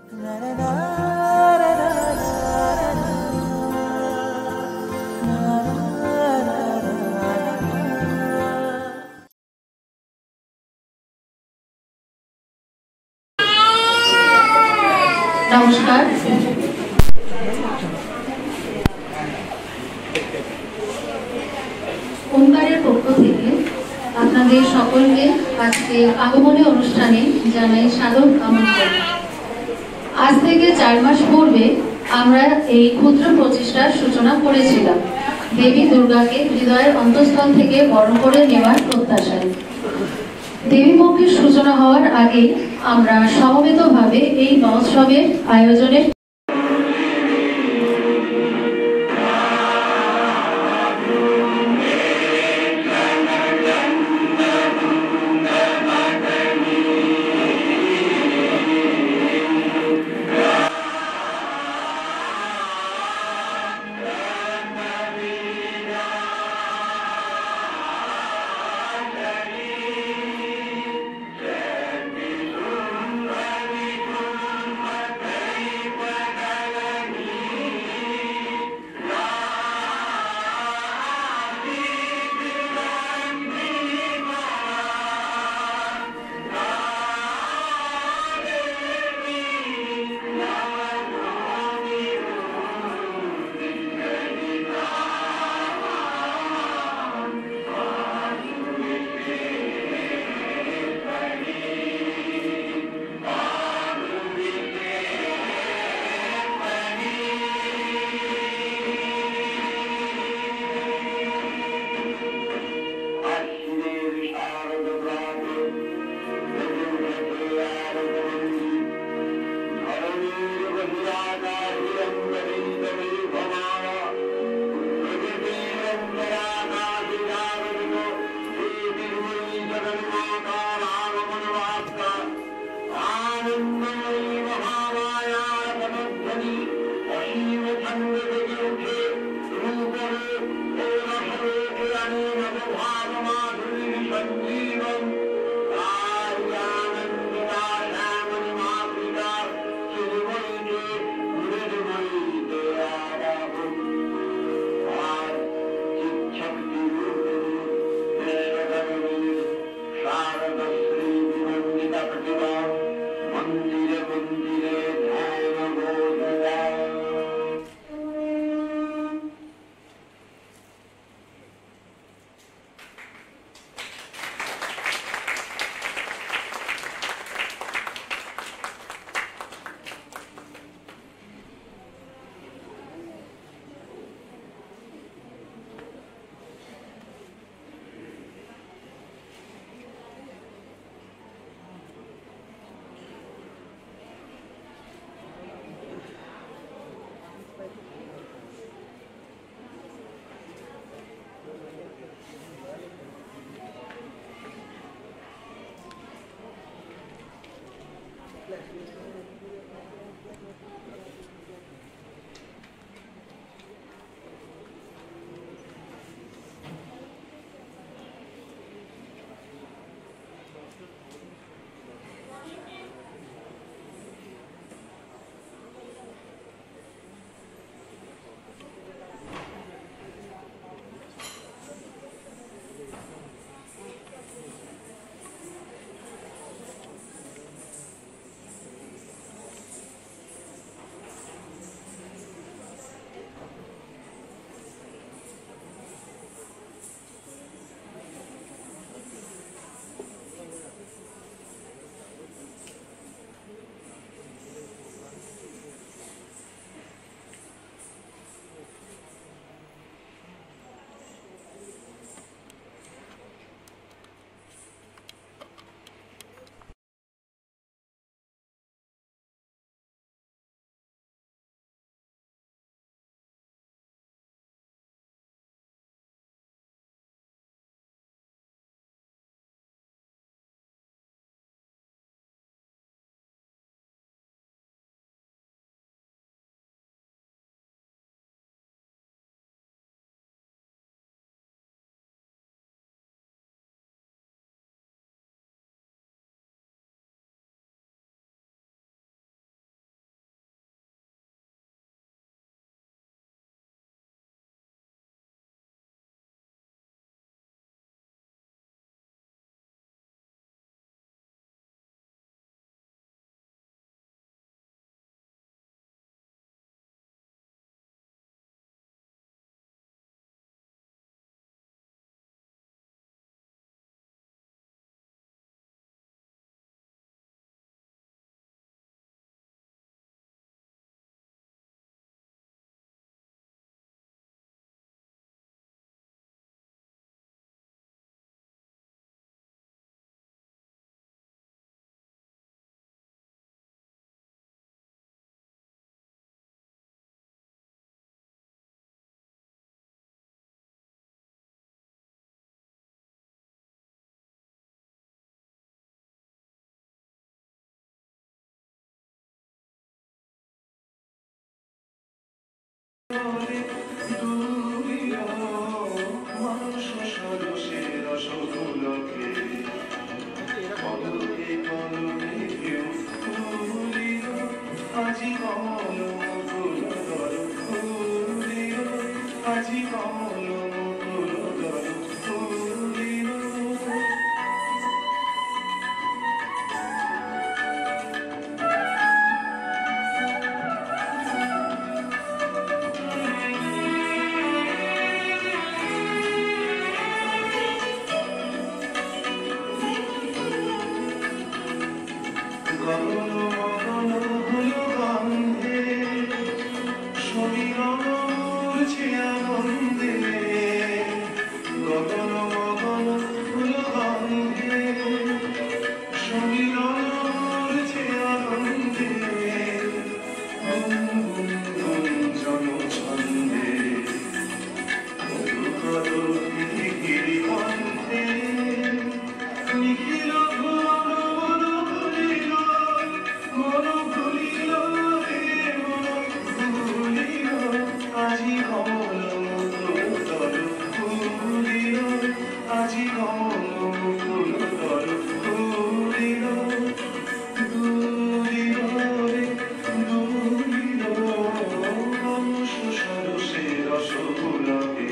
নমস্কার। ওঙ্কারের পক্ষ থেকে আপনাদের সকলকে আজকে আগমনী অনুষ্ঠানে জানাই সাদর আমন্ত্রণ। আজ থেকে 4 মাস পূর্বে আমরা এই ক্ষুদ্র প্রচেষ্টার সূচনা করেছিলাম দেবী দুর্গাকে হৃদয়ের অন্তঃস্থল থেকে বরণ করে নেওয়ার প্রত্যাশায়। দেবী পক্ষের সূচনা হওয়ার আগে আমরা সমবেতভাবে এই মহোৎসবের আয়োজনের আজি কমল মুকুল দল ফুলিল আজি কমল মুকুল দল ফুলিল গগন মগন হলো গন্ধে সমীরণ উড়ছে আনন্দে গগন মগন হলো গন্ধে সমীরণ উড়ছে আনন্দে গুঞ্জন ছন্দে মধুকর গিরি কণ্ঠে নিখিল ভুবন মন ভুলিল মন ভুলিল রে মন ভুলিল আজি কমল মুকুল দল ফুলিল আজি কমল মুকুল দল ফুলিল দুলিল রে দুলিল রস সরসে রসগোলাপে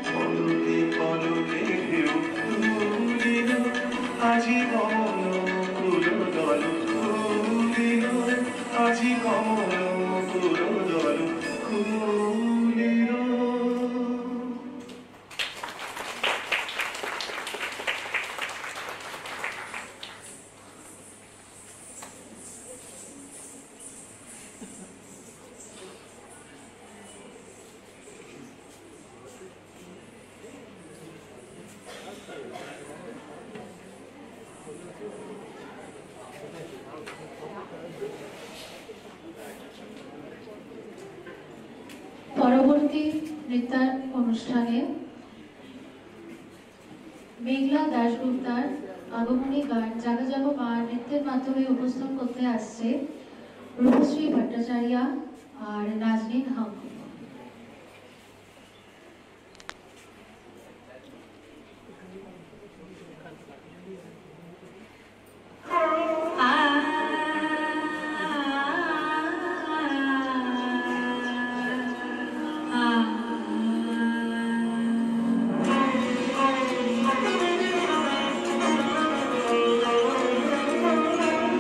পলকে পলকে ঢেউ তুলিল আজি কমল মুকুল দল ফুলিল আজি কমল মুকুল দল ফুলিল পরবর্তী নৃত্যার অনুষ্ঠানে মেঘলা দাশগুপ্তার আগমনী গান জাগা জাগো মা নৃত্যের মাধ্যমে উপস্থাপন করতে আসছে রূপশ্রী ভট্টাচার্য আর নাজনীন হক।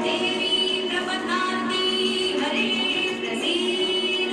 देवी प्रपन्नाति हरे प्रसीद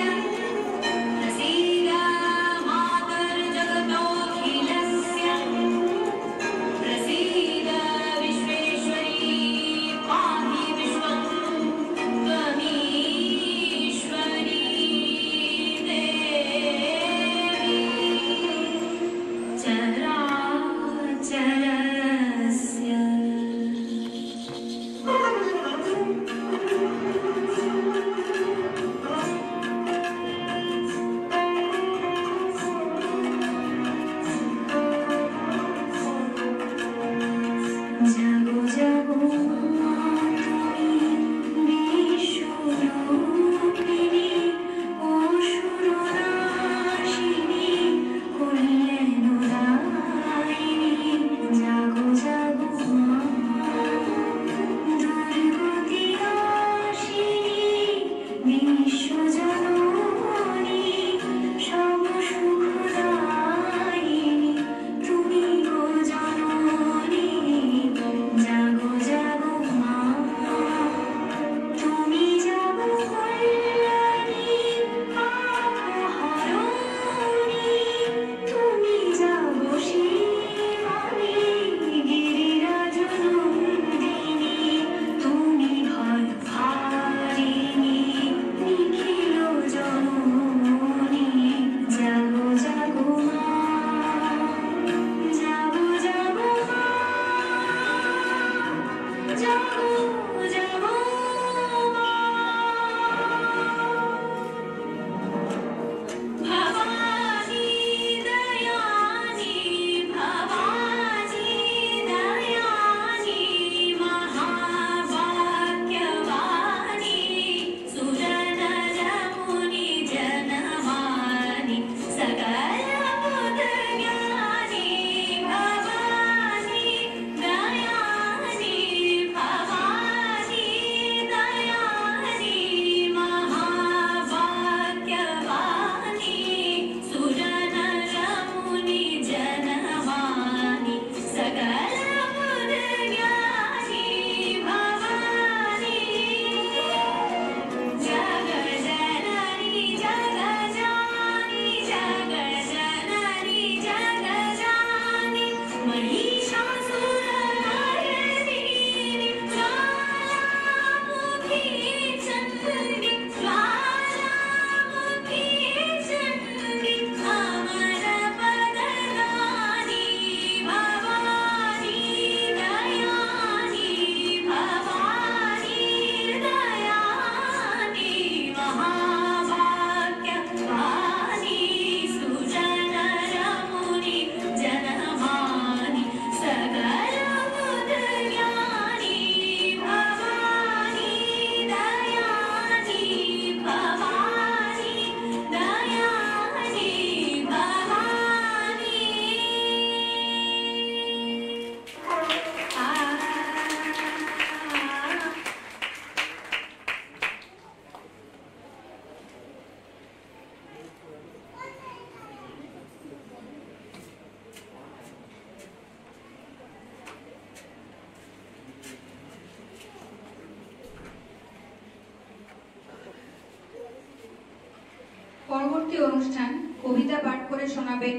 পরবর্তী অনুষ্ঠান কবিতা পাঠ করে শোনাবেন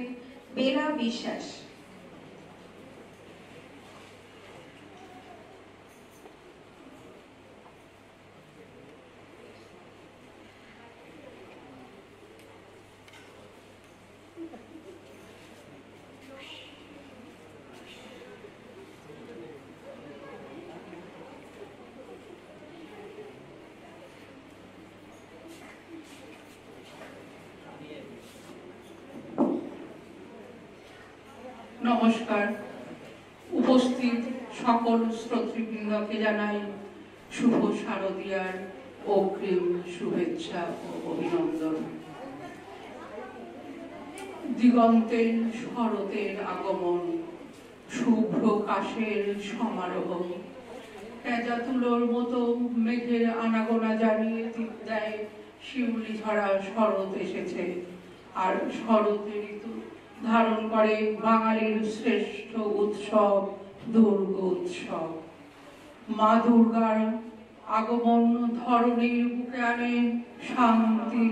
বেলা বিশ্বাস। নমস্কার। উপস্থিত সকল শ্রোতৃবৃন্দকে জানাই শুভ শারদীয়ার অগ্রিম শুভেচ্ছা ও অভিনন্দন। দিগন্তে শরতের আগমন, শুভ্র কাশের সমারোহ, পেঁজা তুলোর মতো মেঘের আনাগোনা জানিয়ে দিক দেয় শিউলি ঝরা শরৎ এসেছে। আর শরৎ ঋতু ধারণ করে বাঙালির শ্রেষ্ঠ উৎসব দুর্গোৎসব। মা দুর্গার আগমন ধরণীর বুকে আনে শান্তি,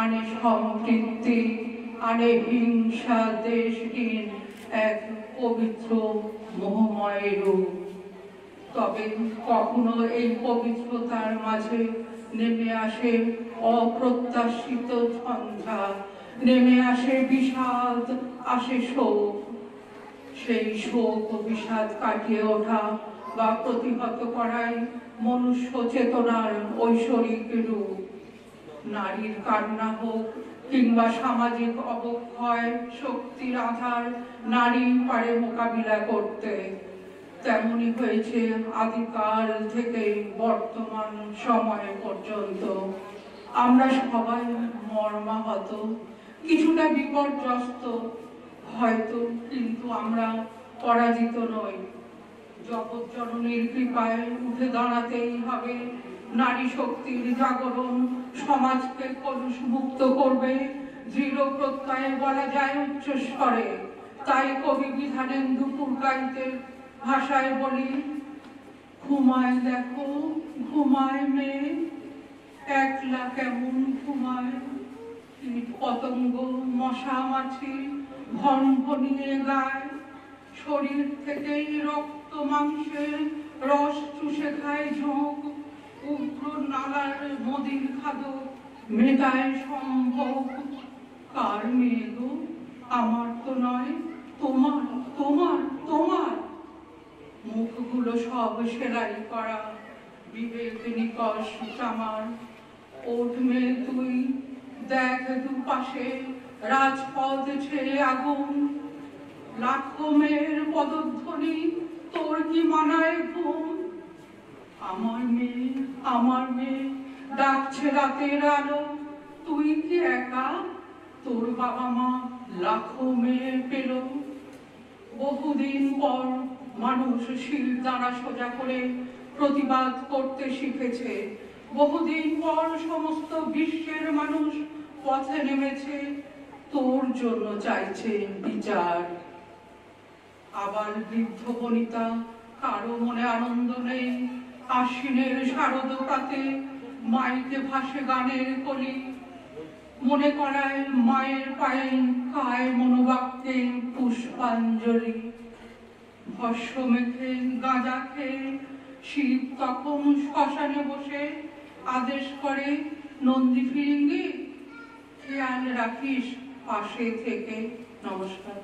আনে সম্প্রীতি, আনে হিংসা দেশহীন এক পবিত্র মোহময় রূপ। তবে কখনো এই পবিত্রতার মাঝে নেমে আসে অপ্রত্যাশিত ঝঞ্ঝা, নেমে আসে বিষাদ, আসে শোক। সেই শোক ও বিষাদ কাটিয়ে ওঠা বা প্রতিহত করাই মনুষ্য চেতনার ঐশ্বরিক রূপ। নারীর কান্না হোক কিংবা সামাজিক অবক্ষয়, শক্তির আধার নারী পারে মোকাবিলা করতে। তেমনি হয়েছে আদিকাল থেকে বর্তমান সময় পর্যন্ত। আমরা সবাই মর্মাহত, কিছুটা বিপর্যস্ত হয়তো, কিন্তু আমরা পরাজিত নই। জগৎজননীর কৃপায় উঠে দাঁড়াতেই হবে। নারী শক্তির জাগরণ সমাজকে কলুষমুক্ত করবে, দৃঢ় প্রত্যয়ে বলা যায় উচ্চস্বরে। তাই কবি বিধানেন্দু পুরকাইতের ভাষায় বলি, ঘুমায় দেখো ঘুমায় মেয়ে, একলা কেমন ঘুমায়। কীট পতঙ্গ মশা মাছি ভনভনিয়ে গায়, শরীর থেকেই রক্ত মাংসের রস চুষে খায় ঝোঁক। উগ্র নালার মদির খাদক মেটায় সম্ভোগ। কার মেয়ে গো? আমার তো নয়, তোমার তোমার তোমার। মুখগুলো সব সেলাই করা, বিবেক নিকষ চামার। ওঠ মেয়ে তুই, দেখ দুপাশে রাজপথ ছেড়ে আগুন। লাখো মেয়ের পদধ্বনি, তোর কি মানায় ঘুম? আমার মেয়ে ডাকছে রাতের আলো। তুই কি একা? তোর বাবা মা লাখো মেয়ে পেল। বহুদিন পর মানুষ শির দ্বারা সোজা করে প্রতিবাদ করতে শিখেছে। বহুদিন পর সমস্ত বিশ্বের মানুষ পথে নেমেছে, তোর জন্য চাইছে বিচার। আবার বৃদ্ধ বনিতা, কারো মনে আনন্দ নেই। আশ্বিনের শারদ প্রাতে মাইকে ভাসে গানের কলি। মনে করায় মায়ের পায়ে কায় মনোবাক্যে পুষ্পাঞ্জলি। ভস্য মেখে গাঁজা খেয়ে শিব তখন শ্মশানে বসে আদেশ করে, নন্দী ফিরিঙ্গি খেয়াল রাখিস পাশে থেকে। নমস্কার।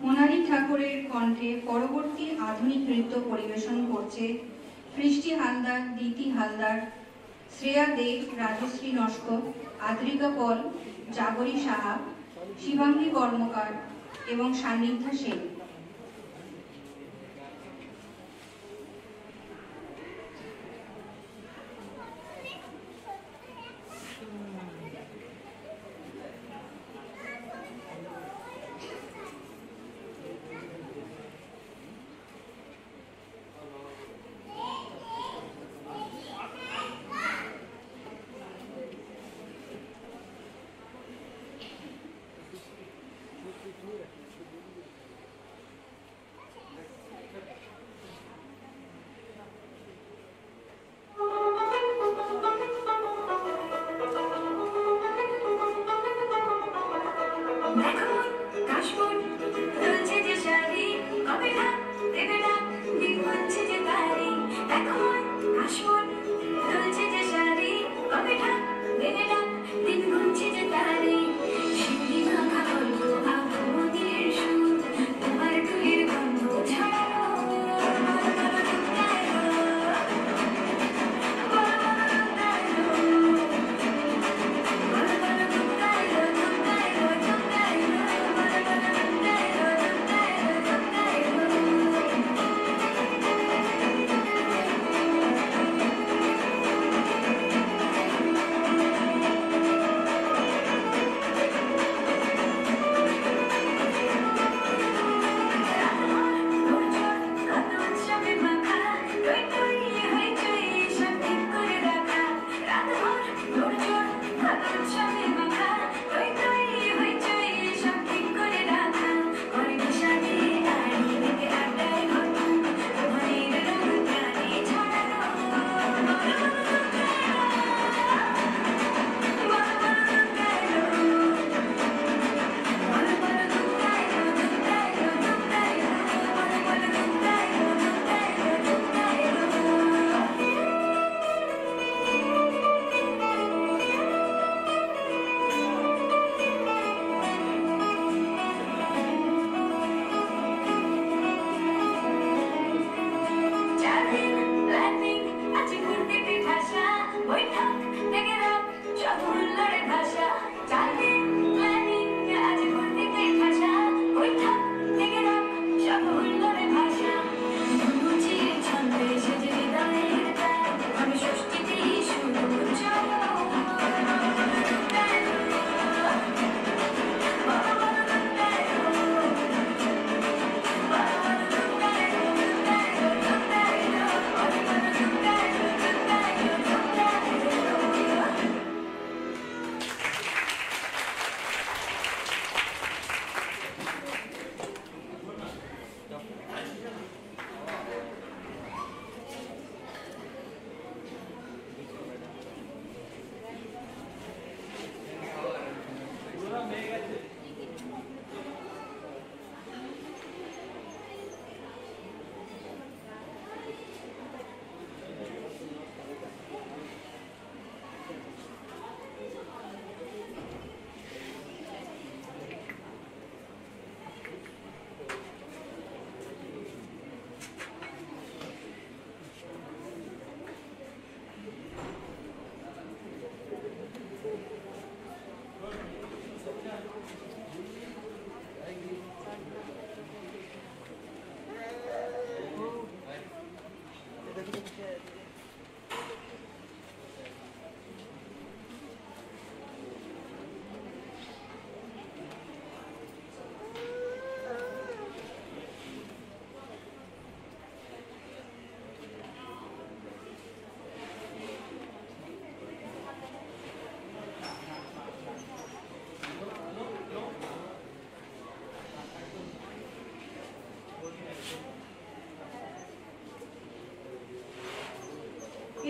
মোনালি ঠাকুরের কণ্ঠে পরবর্তী আধুনিক নৃত্য পরিবেশন করছে বৃষ্টি হালদার, দিতি হালদার, শ্রেয়া দেব, রাজশ্রী নস্কর, আদ্রিকা পল, জাগরী সাহা, শিবাঙ্গী কর্মকার এবং সান্নিধ্যা সেন।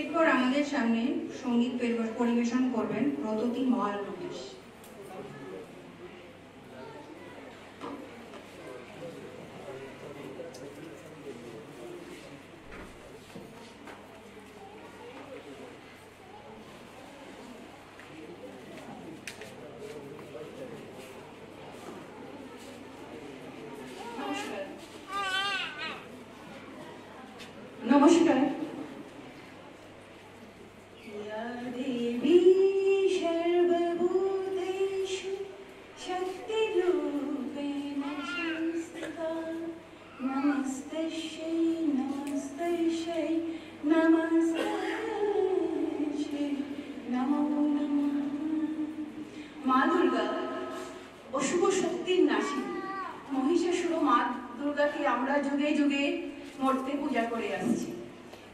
এরপর আমাদের সামনে সঙ্গীত পরিবেশন করবেন প্রততি মহালনোবিশ। নমস্কার। মা দুর্গা অশুভ শক্তির নাশী। মহিষাসুর মা দুর্গাকে আমরা যুগে যুগে মূর্তি পূজা করে আসছি,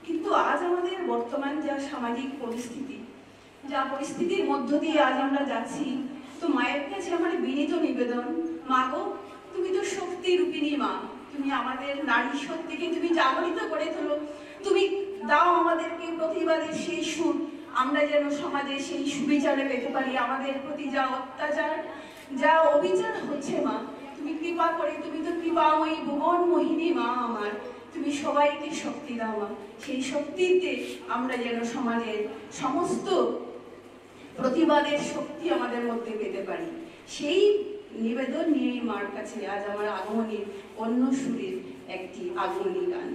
কিন্তু আজ আমাদের বর্তমান যা সামাজিক পরিস্থিতি, যা পরিস্থিতির মধ্য দিয়ে আজ আমরা যাচ্ছি, তো মায়ের কাছে আমার বিনীত নিবেদন, মা গো, তুমি তো শক্তি রূপিণী মা, তুমি আমাদের নারী শক্তিকে তুমি জাগরিত করে তোলো, তুমি দাও আমাদেরকে প্রতিবাদের সেই সুর, আমরা যেন সমাজে সেই সুবিচারে পেতে পারি। আমাদের প্রতি যা অত্যাচার, যা অবিচার হচ্ছে মা, তুমি কৃপা করে, তুমি তো কৃপাময়ী ভুবন মোহিনী মা আমার, তুমি সবাইকে শক্তি দাও মা, সেই শক্তিতে আমরা যেন সমাজের সমস্ত প্রতিবাদের শক্তি আমাদের মধ্যে পেতে পারি। সেই নিবেদন নিয়ে মার কাছে আজ আমার আগমনীর অন্য সুরের একটি আগমনী গান।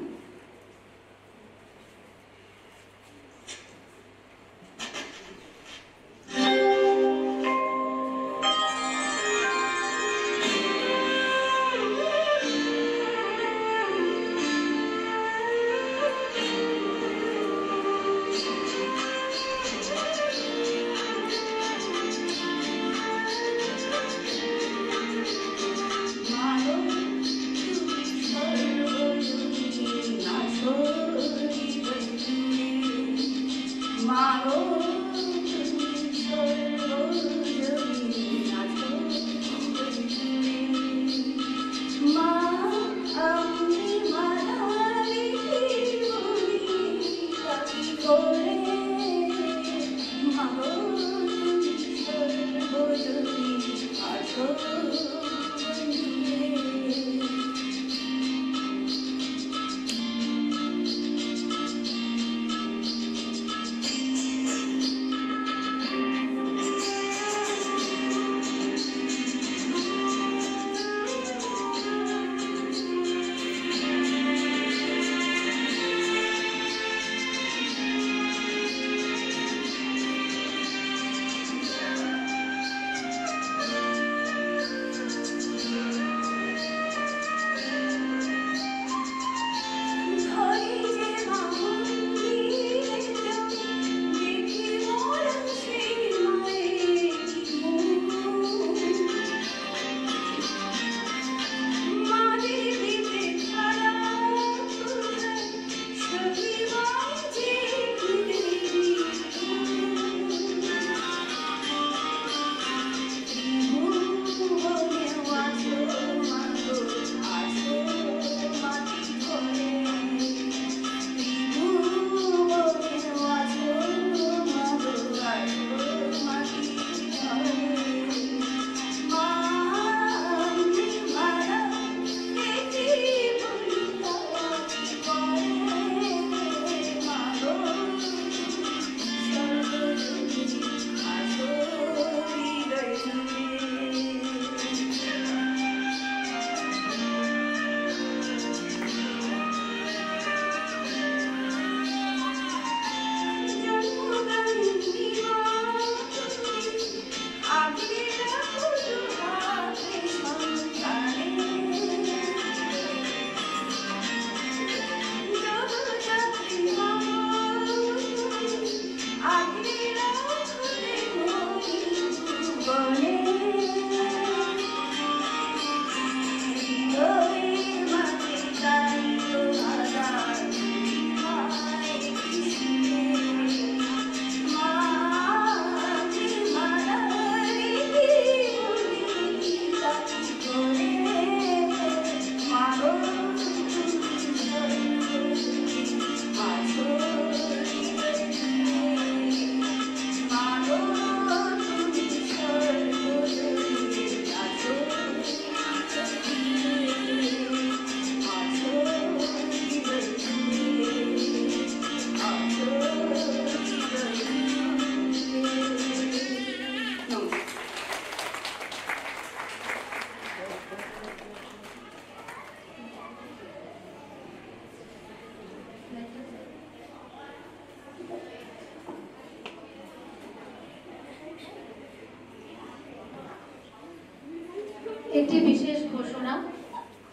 একটি বিশেষ ঘোষণা,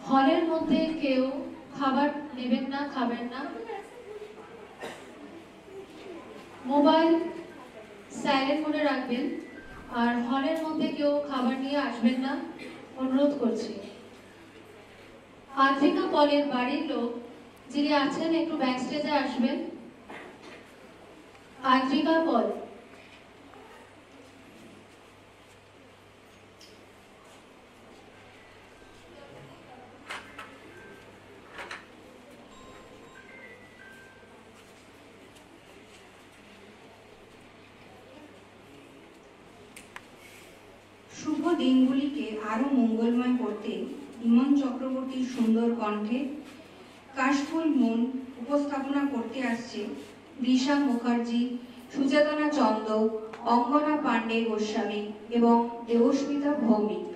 হলের মধ্যে কেউ খাবার নেবেন না, খাবেন না, মোবাইল সাইলেন্ট মোডে রাখবেন, আর হলের মধ্যে কেউ খাবার নিয়ে আসবেন না, অনুরোধ করছি। আদ্রিকা পলের বাড়ির লোক যিনি আছেন একটু ব্যাক স্টেজে আসবেন। আদ্রিকা পল। শুভ দিনগুলিকে আরো মঙ্গলময় করতে ইমন চক্রবর্তীর সুন্দর কণ্ঠে কাশফুল মুন উপস্থাপনা করতে আসছে দিশা মুখার্জি, সুচেতনা চন্দ, অঙ্গনা পাণ্ডে গোস্বামী এবং দেবস্মিতা ভৌমিক।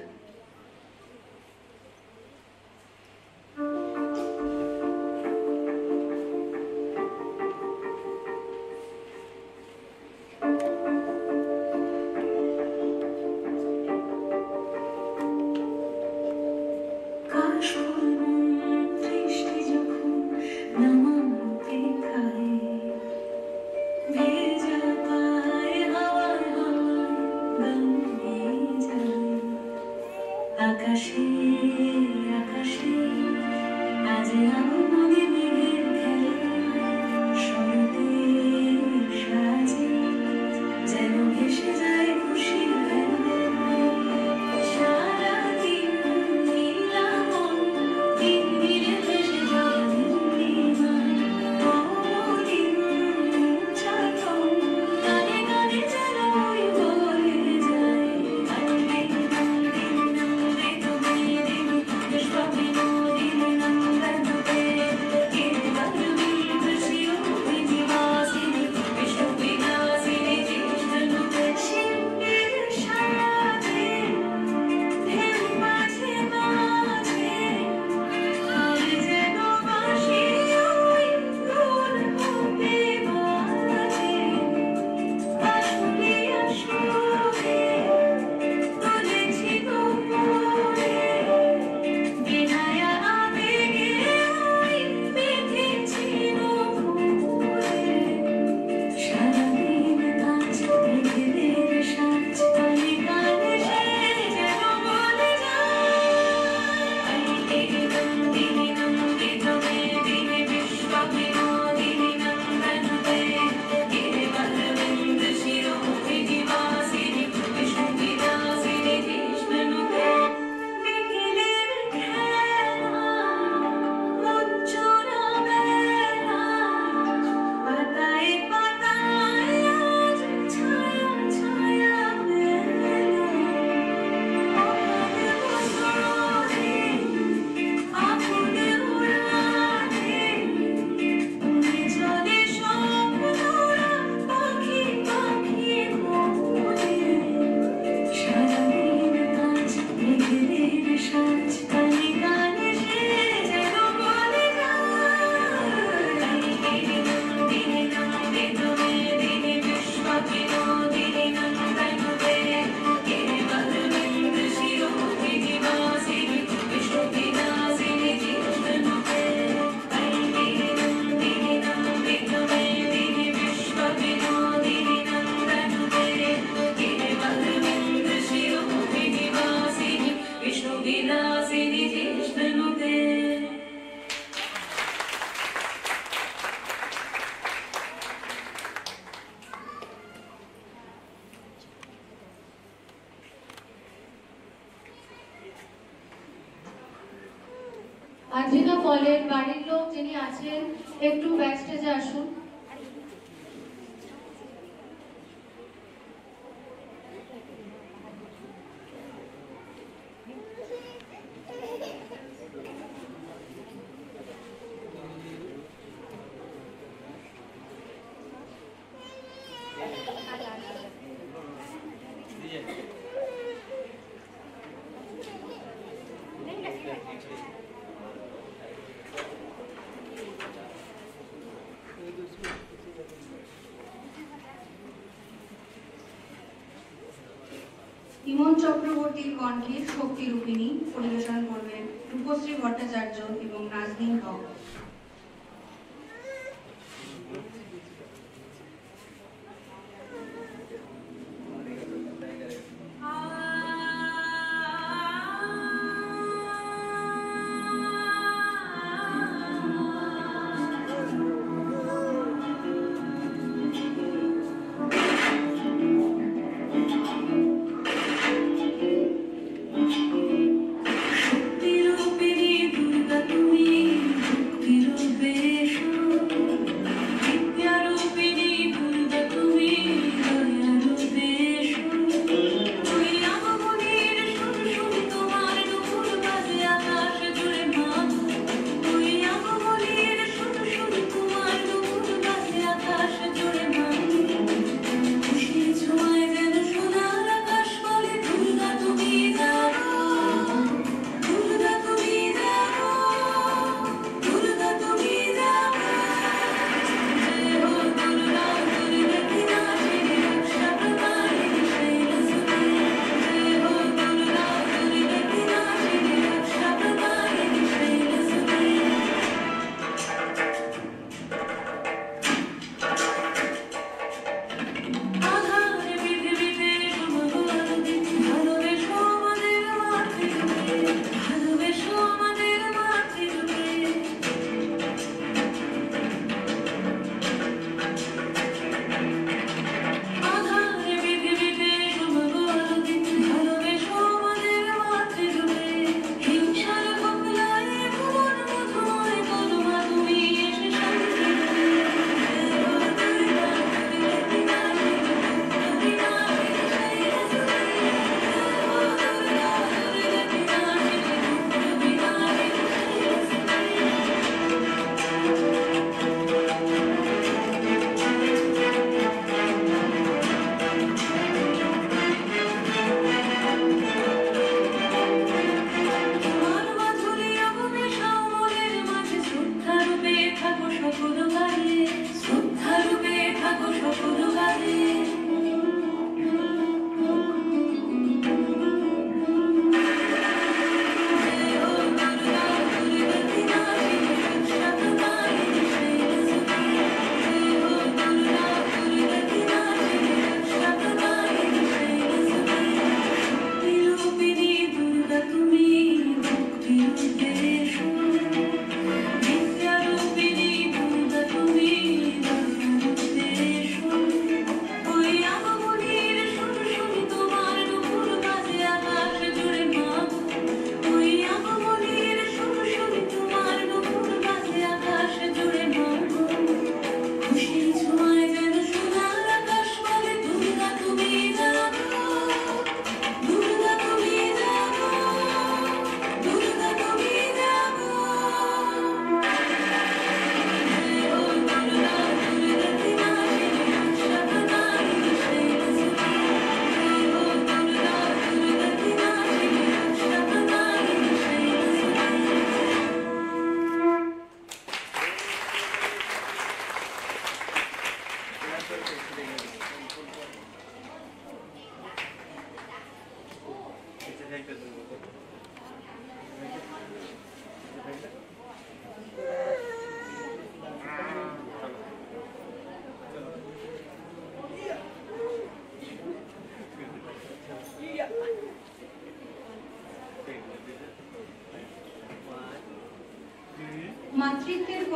আদ্রিকা পলের বাড়ির লোক যিনি আছেন একটু ব্যাকস্টেজে আসুন। ইমন চক্রবর্তীর কণ্ঠে শক্তিরূপিণী পরিবেশন করবেন রূপশ্রী ভট্টাচার্য এবং নাজনীন হক। শক্তিরূপিণী দুর্গা তুমি,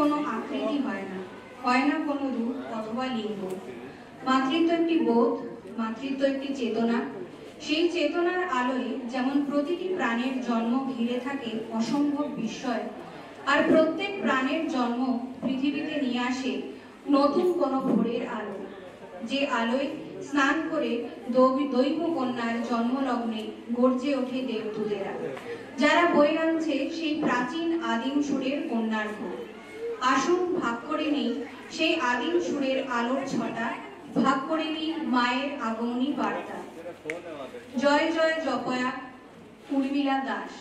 কোনো আকৃতি হয় না, হয় না কোনো রূপ অথবা লিঙ্গ। মাতৃত্ব একটি বোধ, মাতৃত্ব একটি চেতনা। সেই চেতনার আলোয় যেমন প্রতিটি প্রাণের জন্ম ঘিরে থাকে অসম্ভব বিস্ময়, আর প্রত্যেক প্রাণের জন্ম পৃথিবীতে নিয়ে আসে নতুন কোনো ভোরের আলো, যে আলোয় স্নান করে দৈব কন্যার জন্মলগ্নে গর্জে ওঠে দেবদূতেরা, যারা বয়ে আনছে সেই প্রাচীন আদিম সুরের কন্যার ঘোর। আসুন ভাগ করে নেই সেই আদিম সুরের আলোর ছটা, ভাগ করে নেই মায়ের আগমনী বার্তা। জয় জয় জপয়া উর্মিলা দাস।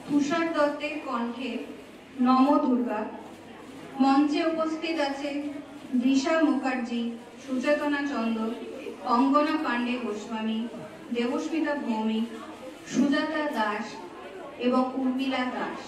তুষার দত্তের কণ্ঠে নম দুর্গা। মঞ্চে উপস্থিত আছে দিশা মুখার্জি, সুচেতনা চন্দ, অঙ্গনা পাণ্ডে গোস্বামী, দেবস্মিতা ভৌমিক, সুজাতা দাস এবং উর্মিলা দাস।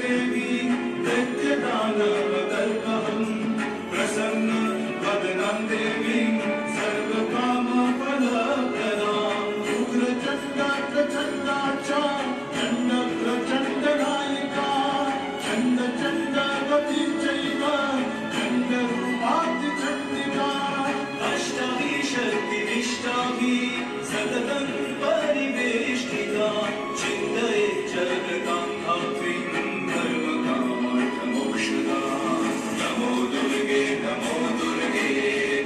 देवी नित्यदानवकल्पहं प्रसन्न वदनं देवी सर्वकामफलप्रदां उग्रचण्डा प्रचण्डा च चण्डप्रचण्डनायिका चण्डचण्डवती चैव चण्डरूपातिचण्डिका अष्टाभिः शक्तिनिष्ठाभिः सततं परिवेष्टिता चिन्तये जगतां धात्रीं धर्मकामार्थमोक्षदा नमो दुर्गे नमो दुर्गे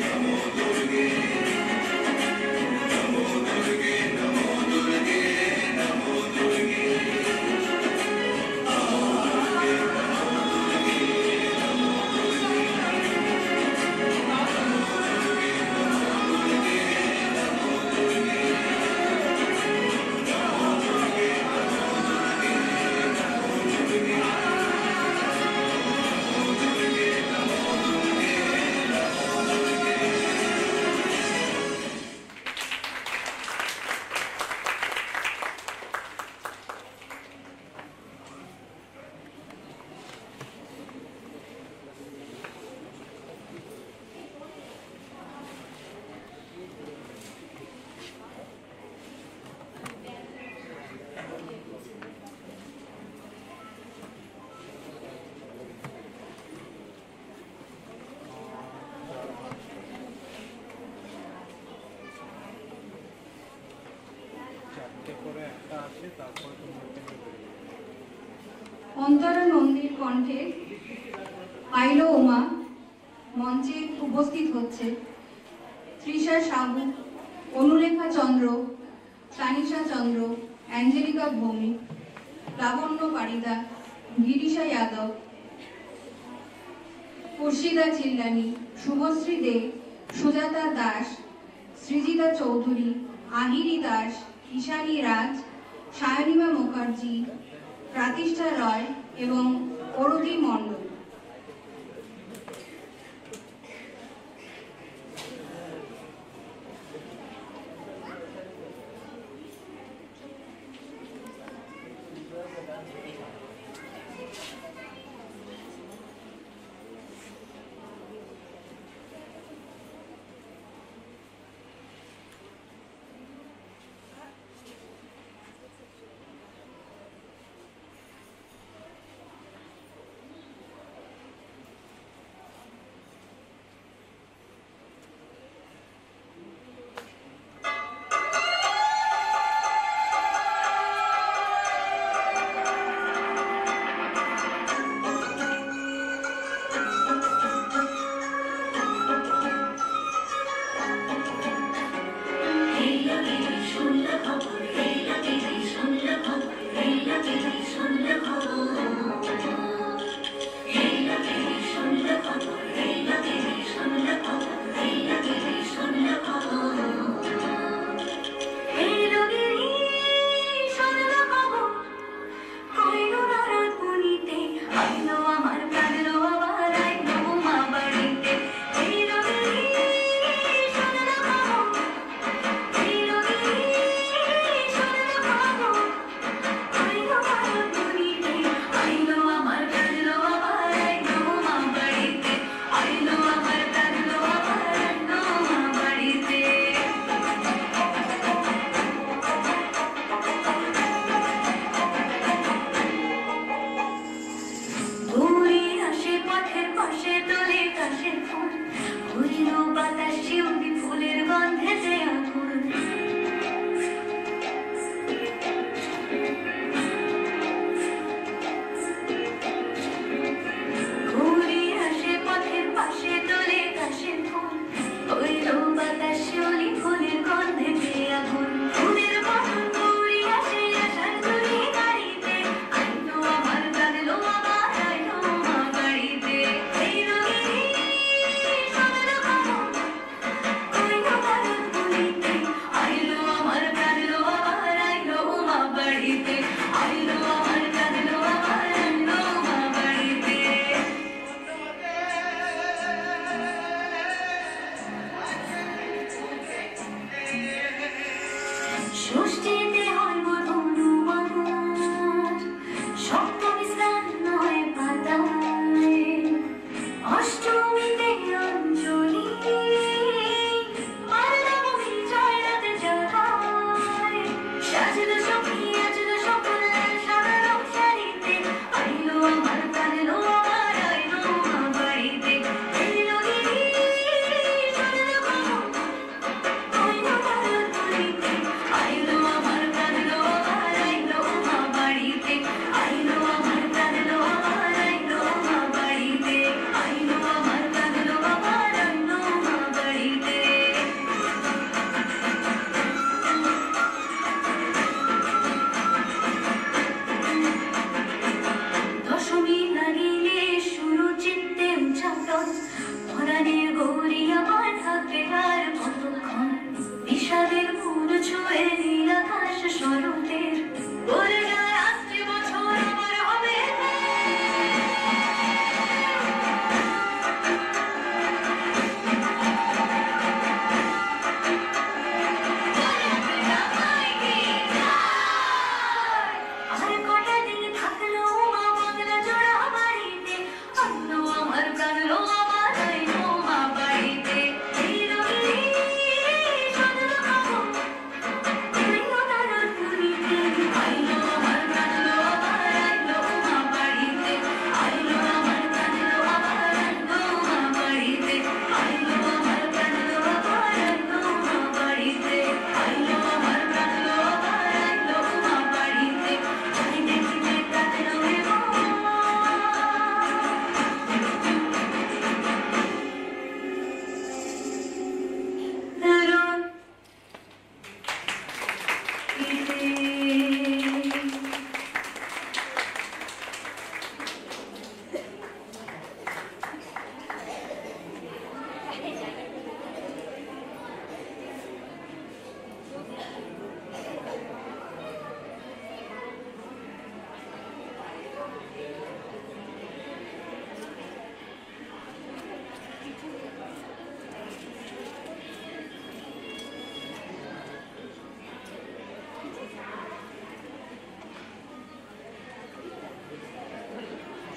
नमो दुर्गे नमो दुर्गे नमो दुर्गे नमो दुर्गे অন্তরা নন্দীর কণ্ঠে আইলো উমা মঞ্চে উপস্থিত হচ্ছে তৃষা সাহু, অনুলেখা চন্দ্র, তানিশা চন্দ্র, অ্যাঞ্জেলিকা ভৌমিক, লাবণ্য পারিদা, গিরিশা যাদব, খুরশিদা চিল্লানি, শুভশ্রী দে, সুজাতা দাস, সৃজিতা চৌধুরী, আহিরি দাস, ঈশানী রাজ, সায়নিমা মুখার্জি, প্রাতিষ্ঠা রয় এবং অরুধি মণ্ডল।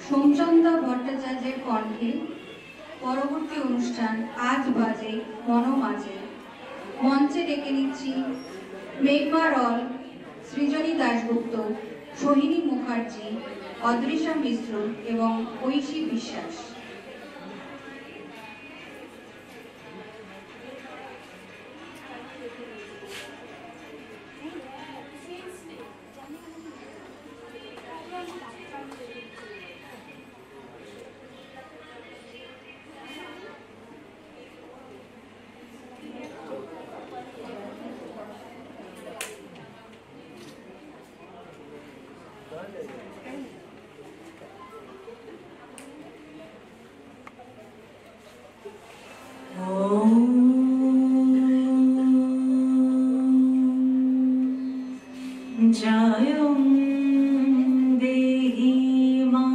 সোমচন্দা ভট্টাচার্যের কণ্ঠে পরবর্তী অনুষ্ঠান আজ বাজে মনোমাঝে। মঞ্চে ডেকে নিচ্ছি মেঘমা রল, সৃজনী দাশগুপ্ত, সোহিনী মুখার্জি, অদৃশা মিশ্র এবং ঐশী বিশ্বাস। Jayam dehi ma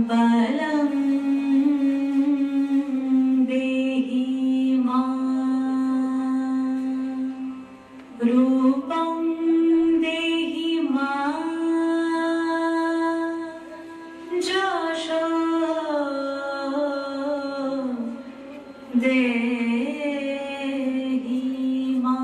balam dehi ma rupam dehi ma jasha dehi ma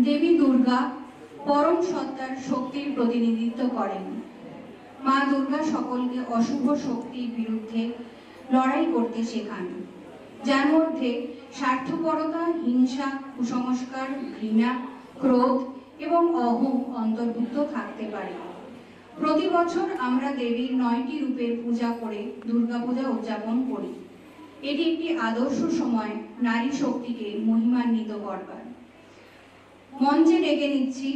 দেবী দুর্গা পরম সত্তার শক্তির প্রতিনিধিত্ব করেন। মা দুর্গা সকলকে অশুভ শক্তির বিরুদ্ধে লড়াই করতে শেখান, যার মধ্যে স্বার্থপরতা, হিংসা, কুসংস্কার, ঘৃণা, ক্রোধ এবং অহং অন্তর্ভুক্ত থাকতে পারে। প্রতি বছর আমরা দেবীর 9টি রূপের পূজা করে দুর্গাপূজা উদযাপন করি। এটি একটি আদর্শ সময় নারী শক্তিকে মহিমান্বিত করবার। মঞ্চে ডেকে নিচ্ছি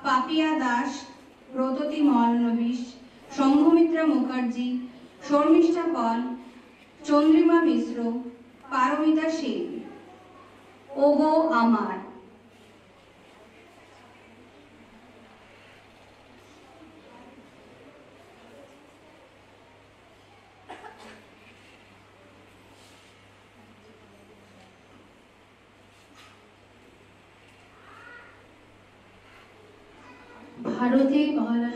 পাপিয়া দাস, ব্রততী মলনবিশ, সংঘমিত্রা মুখার্জি, শর্মিষ্ঠা পাল, চন্দ্রিমা মিশ্র, পারমিতা সেন। ওগো আমার। ভারতী মহারাজ।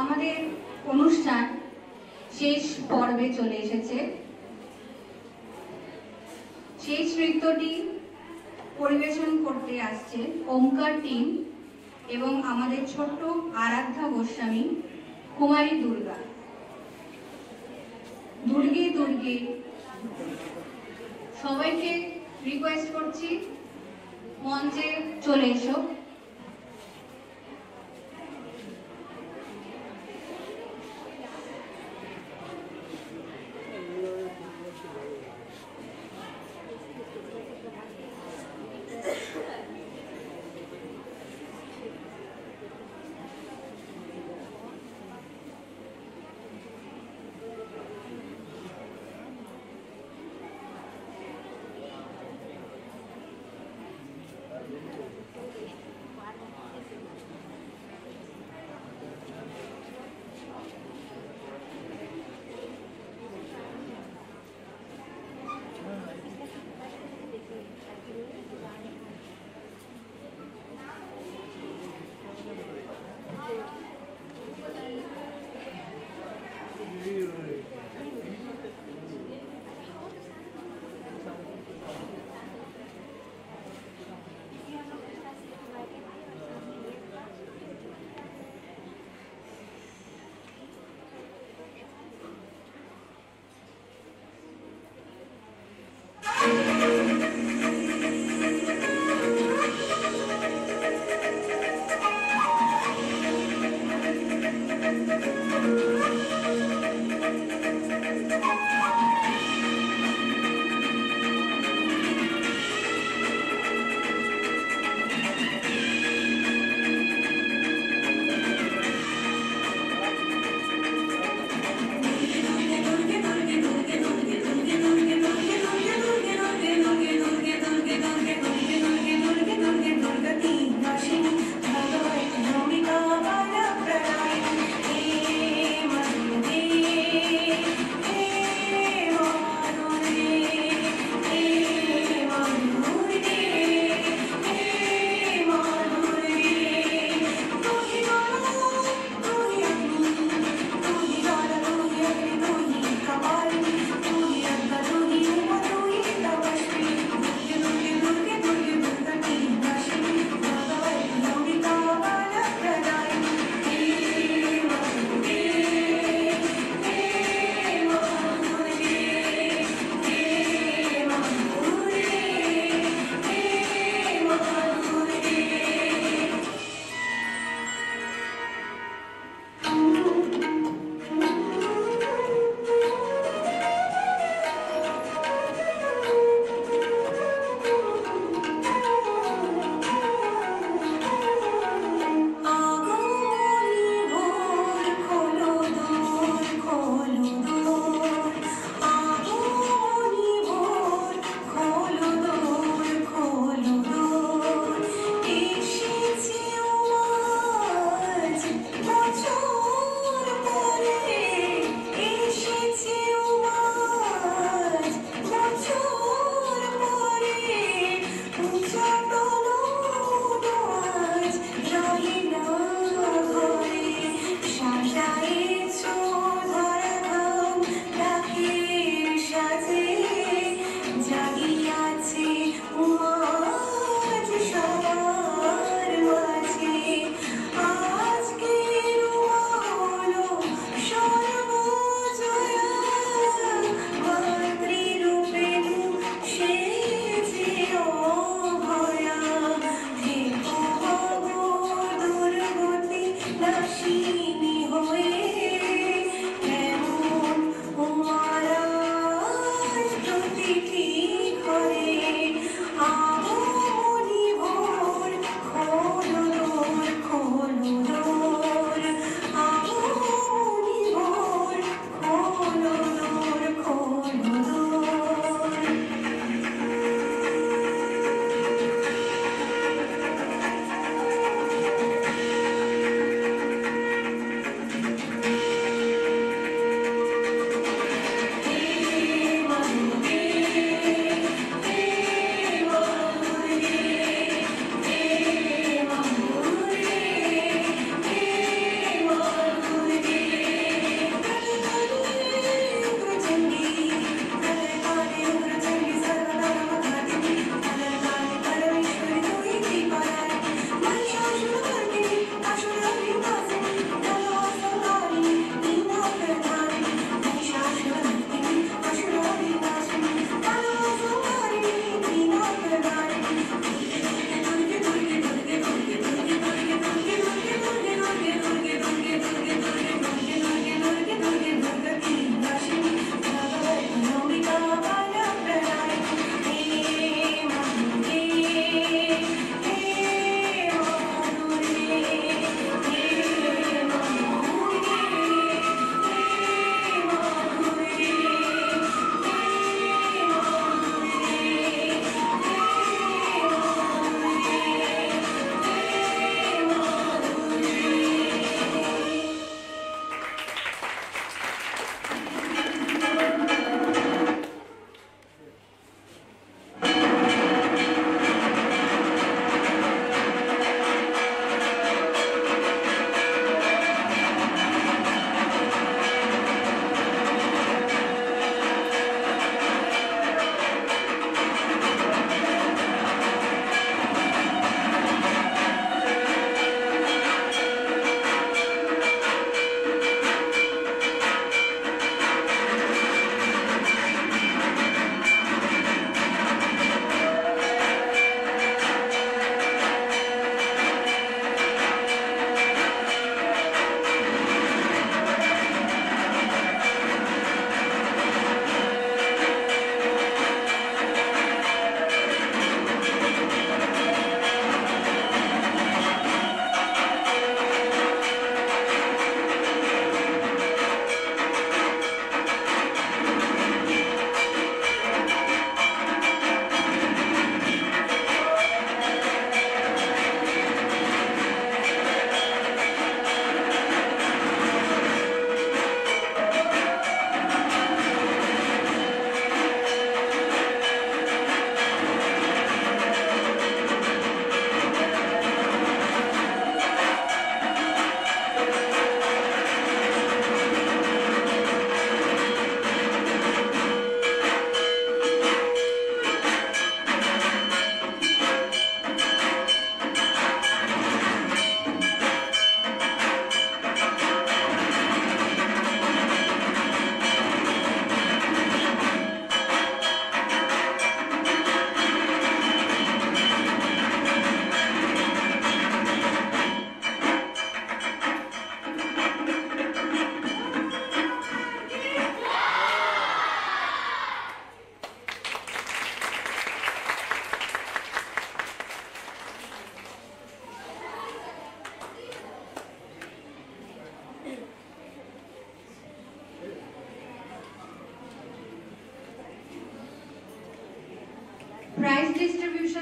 আমাদের অনুষ্ঠান শেষ পর্বে চলে এসেছে। শেষ নৃত্যটি পরিবেশন করতে আসছে ওমকার টিম এবং আমাদের ছোট্ট আরাধ্যা গোস্বামী, কুমারী দুর্গা। দুর্গে দুর্গে সবাইকে রিকোয়েস্ট করছি মঞ্চে চলে এসো।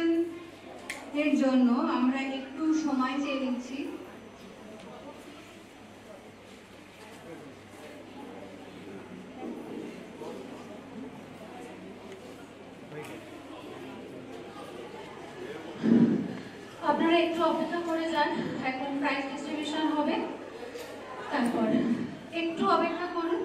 সেলিব্রেশন এর জন্য আমরা একটু সময় চেয়ে নিচ্ছি। আপনারা একটু অপেক্ষা করে যান, এখন প্রাইজ ডিস্ট্রিবিউশন হবে, তারপর একটু অপেক্ষা করুন।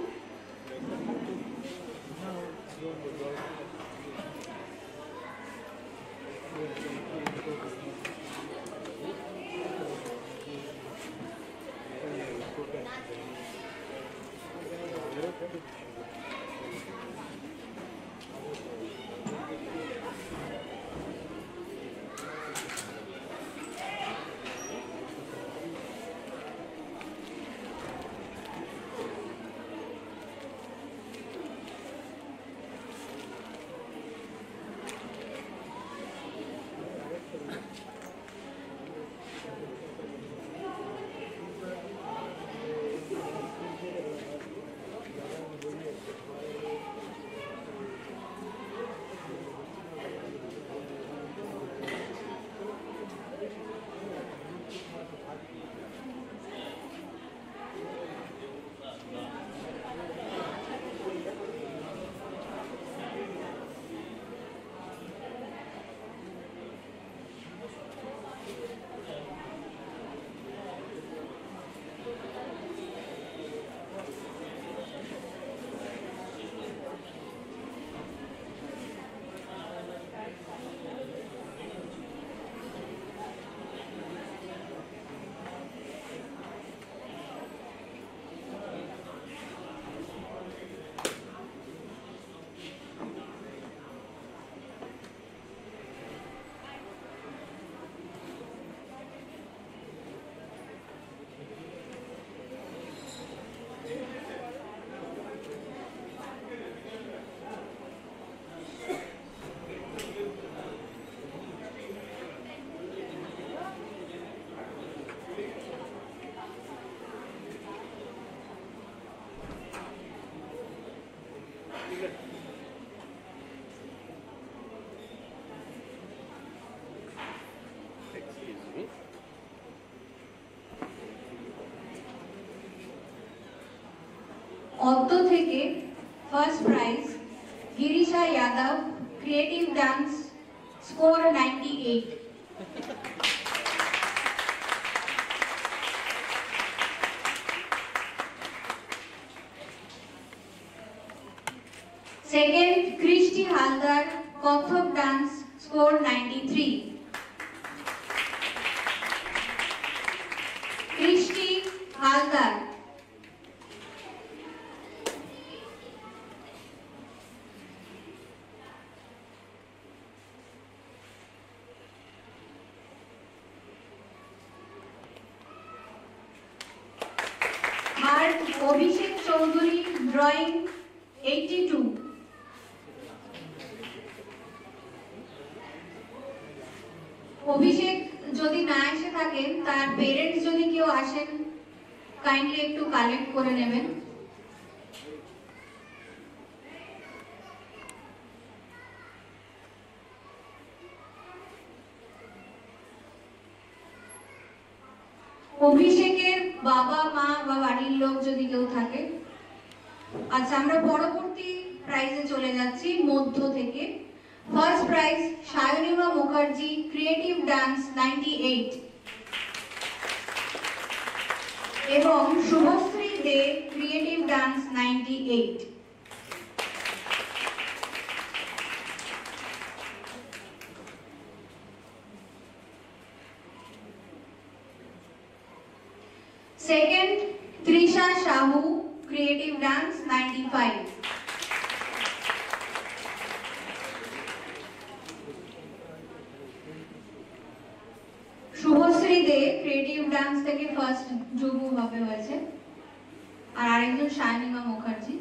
অদ্য থেকে first prize Girisha Yadav, creative dance, score 98। Second Krishti Haldar, Kathak dance, score 93। Krishti Haldar. Third Abhishek Chowdhury, drawing, 82। Abhishek যদি না এসে থাকেন, তার পেরেন্টস যদি কেউ আসেন, কাইন্ডলি একটু কালেক্ট করে নেবেন। অভিষেকের বাবা মা বা বাড়ির লোক যদি কেউ থাকে। আচ্ছা, আমরা পরবর্তী প্রাইজে চলে যাচ্ছি মধ্য থেকে। First prize Sayanima Mukherjee, creative dance, 98 এবং Shubhashree Dey, creative dance, 98। Second Trisha Sahu, creative dance, 95। Shubhashree Dey, creative dance থেকে ফার্স্ট যুব ভাবে হয়েছে, আর আরেকজন Sayanima Mukherjee.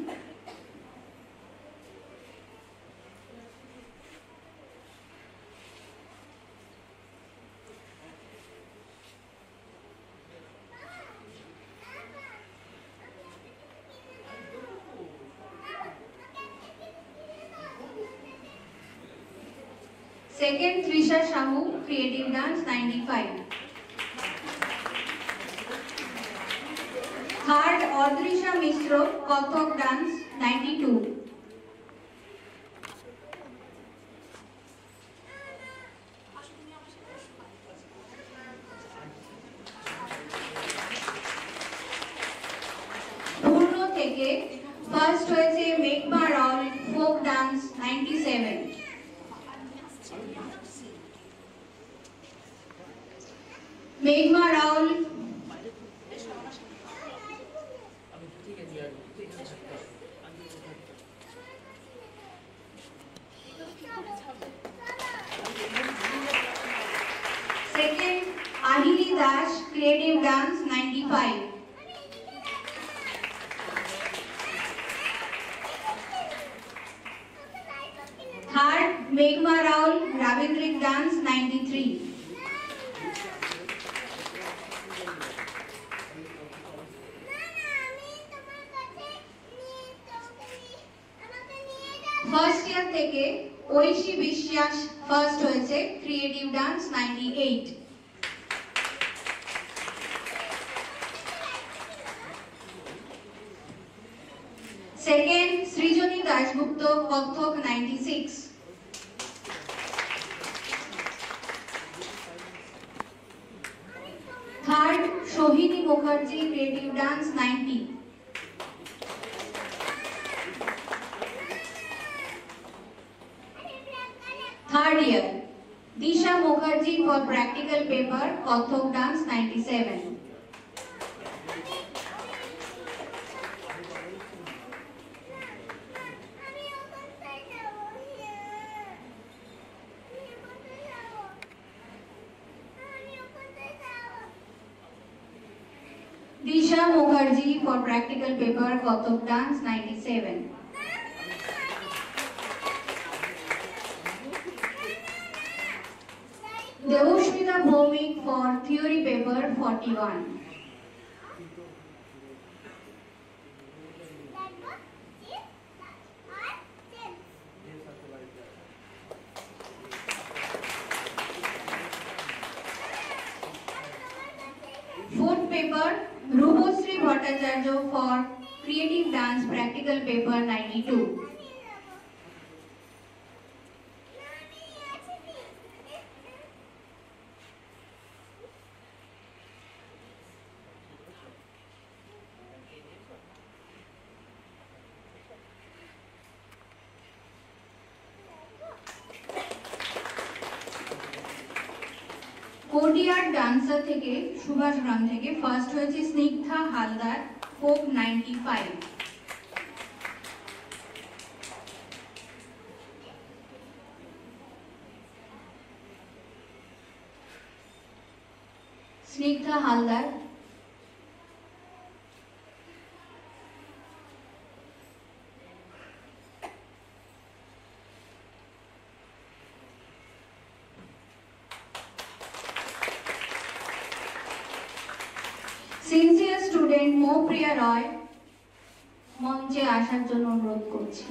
Second, Trisha Shamu, Creative Dance 95. Third, Audrisha Mishro, Kathak Dance 92. Purno থেকে ফার্স্ট হয়েছে মেঘমা রাউল, ফোক ডান্স 97। মেঘমা Raul second, Ahili Das, creative dance 95। Third, Meghma Raul, Ravindrik Dance 93. First year থেকে ঐশী বিশ্বাস ফার্স্ট হয়েছে, creative dance 98। Second, Srijani Dasgupta, Kathak 96। Third, Sohini Mukherjee, creative dance 90। Third year, Disha Mukherjee for practical paper, Kathak dance 97। Disha Mukherjee for practical paper, Kathak Dance 97. Devoshmita Bhomik for theory paper 41. Fourth paper, Rupasri Bhattacharya for creative dance practical paper 92. কোটিয়ার dancer থেকে সুভাষগ্রাম থেকে first হয়েছে Snigdha Haldar, folk 95। Snigdha Haldar. Sincere student Moupriya Roy মঞ্চে আসার জন্য অনুরোধ করছি।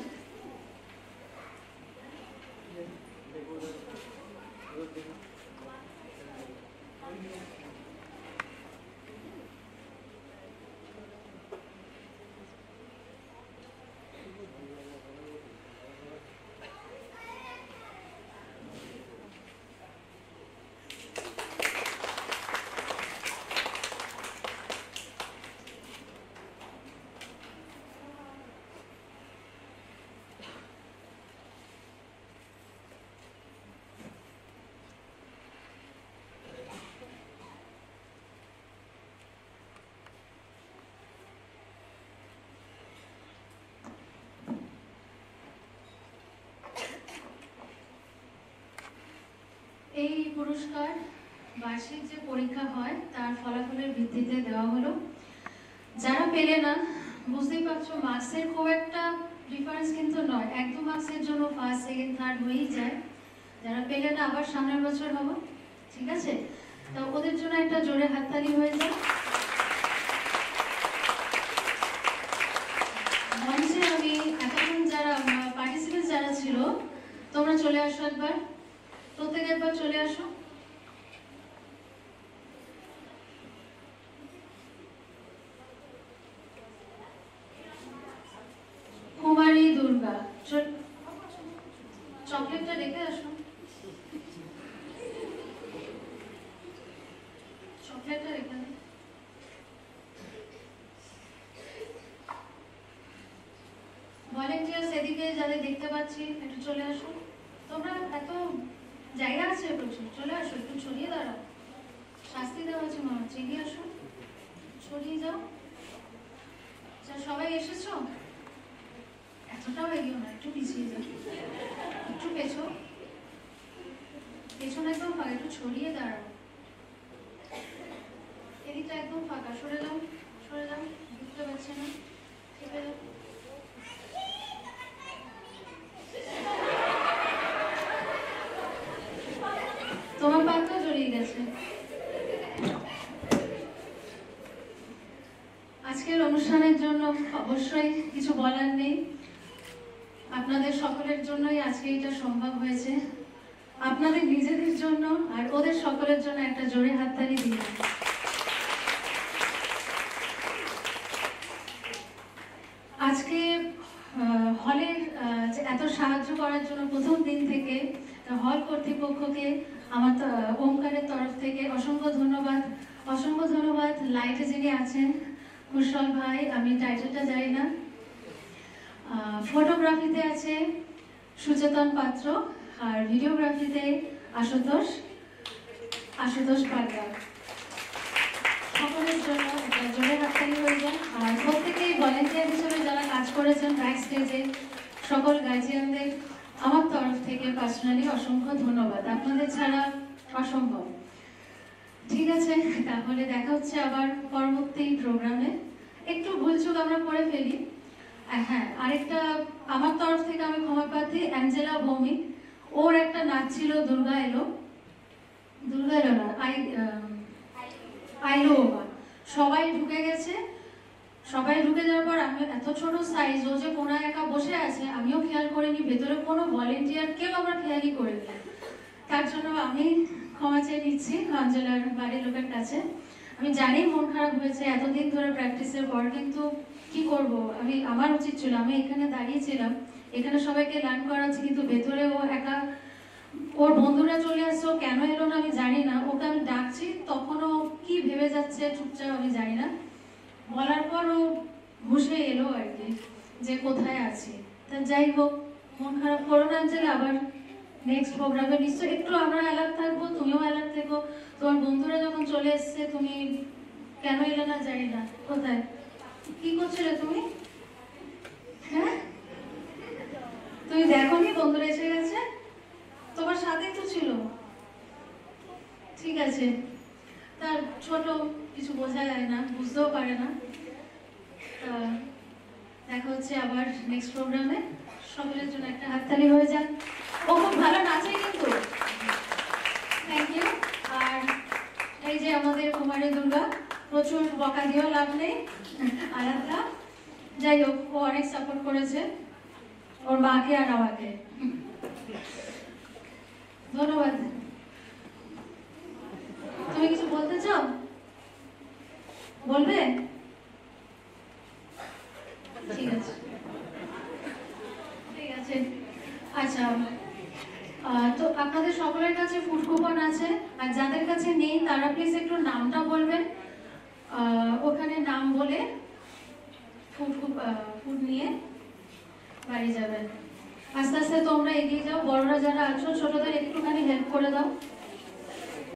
এই পুরস্কার বার্ষিক যে পরীক্ষা হয় তার ফলাফলের ভিত্তিতে দেওয়া হলো। যারা পেলে না, বুঝতেই পারছো মার্কসের খুব একটা ডিফারেন্স কিন্তু নয়, 1-2 মার্কসের জন্য ফার্স্ট সেকেন্ড থার্ড হয়েই যায়। যারা পেলে না আবার সামনের বছর হবো, ঠিক আছে? তো ওদের জন্য একটা জোরে হাততালি হয়ে যায়। মঞ্চে আমি এতক্ষণ যারা পার্টিসিপেন্ট যারা ছিল তোমরা চলে আসো একবার। চলে আসো। কুমারী দুর্গা, চকলেটটা রেখে আসো, চকলেটটা রেখে দাও। ভলেন্টিয়ার সেদিকে যাদের দেখতে পাচ্ছি একটু চলে আসো। তোমরা এত জায়গা আছে প্রচুর, চলে আসো, একটু ছড়িয়ে দাঁড়াও। শাস্তি দেওয়া আছে মনে হচ্ছে, এগিয়ে আসো, ছড়িয়ে যাও। সবাই এসেছো? এতটাও এগিয়ে না, একটু পিছিয়ে যাও, একটু পেছনে একদম ফাঁকা, একটু ছড়িয়ে দাঁড়াও। এদিকটা একদম ফাঁকা, সরে যাও, সরে যাও, বুঝতে পারছে না, চেপে যাও। তোমার পাতা জড়িয়ে গেছে। আজকের অনুষ্ঠানের জন্য অবশ্যই কিছু বলার নেই, আপনাদের সকলের জন্যই আজকে এটা সম্ভব হয়েছে। আপনাদের নিজেদের জন্য আর ওদের সকলের জন্য একটা জোরে হাততালি দিন। আজকে হলের এত সাহায্য করার জন্য প্রথম দিন থেকে হল কর্তৃপক্ষকে আমার ওমকারের তরফ থেকে অসংখ্য ধন্যবাদ। অসংখ্য ধন্যবাদ লাইটে যিনি আছেন কুশল ভাই, আমি টাইটেলটা জানি না। ফটোগ্রাফিতে আছে সুচেতন পাত্র, আর ভিডিওগ্রাফিতে আশুতোষ পাট্টা। সকলের জন্য একটা জোরে হাততালি হয়ে যায়। আর প্রত্যেকেই ভলেন্টিয়ার হিসেবে যারা কাজ করেছেন ব্যাক স্টেজে, সকল গার্জিয়ানদের আমার তরফ থেকে পার্সোনালি অসংখ্য ধন্যবাদ, আপনাদের ছাড়া অসম্ভব। ঠিক আছে, তাহলে দেখা হচ্ছে আবার পরবর্তী প্রোগ্রামে। একটু ভুলচুক আমরা করে ফেলি। হ্যাঁ, আরেকটা আমার তরফ থেকে আমি ক্ষমা প্রার্থী, অ্যাঞ্জেলা ভৌমিক, ওর একটা নাচ ছিল দুর্গা এলো না, আইলো বাবা। সবাই ঢুকে গেছে, সবাই ঢুকে যাওয়ার পর আমি এত ছোট সাইজ, ও যে কোনায় একা বসে আছে আমিও খেয়াল করিনি, ভেতরে কোনো ভলেন্টিয়ার কেউ আমার খেয়ালই করিনি। তার জন্য আমি ক্ষমা চেয়ে নিচ্ছি অঞ্জলার বাড়ির লোকের কাছে। আমি জানি মন খারাপ হয়েছে এতদিন ধরে প্র্যাকটিসের পর, কিন্তু কি করব, আমার উচিত ছিল, আমি এখানে দাঁড়িয়েছিলাম, এখানে সবাইকে লার্ন করাচ্ছি, কিন্তু ভেতরে ও একা, ওর বন্ধুরা চলে আসছে, ও কেন এলো না আমি জানি না। ওকে আমি ডাকছি, তখনও কি ভেবে যাচ্ছে চুপচাপ, আমি জানি না। বলার পর ও ঘুষে এলো আর কি, যে কোথায় আছি। তা যাই হোক, মন খারাপ করো না অঞ্জলি, আবার নেক্সট প্রোগ্রামে নিশ্চয়ই একটু আমরা অ্যালার্ট থাকবো, তুমিও অ্যালার্ট থেকো। তোমার বন্ধুরা যখন চলে এসছে, তুমি কেন এলে না জানি না। কোথায় কি করছিলে তুমি? হ্যাঁ, তুমি দেখোনি বন্ধুরা এসে গেছে? তোমার সাথেই তো ছিল। ঠিক আছে, তার ছোট কিছু বোঝা যায় না, বুঝতেও পারে না। দেখা হচ্ছে আবার নেক্সট প্রোগ্রামে। সকলের জন্য একটা হাততালি হয়ে যাক। ও খুব ভালো নাচে কিন্তু, থ্যাংক ইউ। আর এই যে আমাদের কুমারী দুর্গা, প্রচুর বকা দিয়েও লাভ নেই, আলাদা। যাই হোক, ও অনেক সাপোর্ট করেছে ওর মাকে আর আমাকে। ধন্যবাদ। তুমি কিছু বলতে চাও? বলবে? ঠিক আছে, ঠিক আছে। আচ্ছা, তো আপনাদের সকলের কাছে ফুড কুপন আছে, আর যাদের কাছে নেই তারা প্লিজ একটু নামটা বলবেন। ওখানে নাম বলে ফুড নিয়ে বাড়ি যাবেন। আস্তে আস্তে তোমরা এগিয়ে যাও, বড়রা যারা আছো ছোটদের একটুখানি হেল্প করে দাও।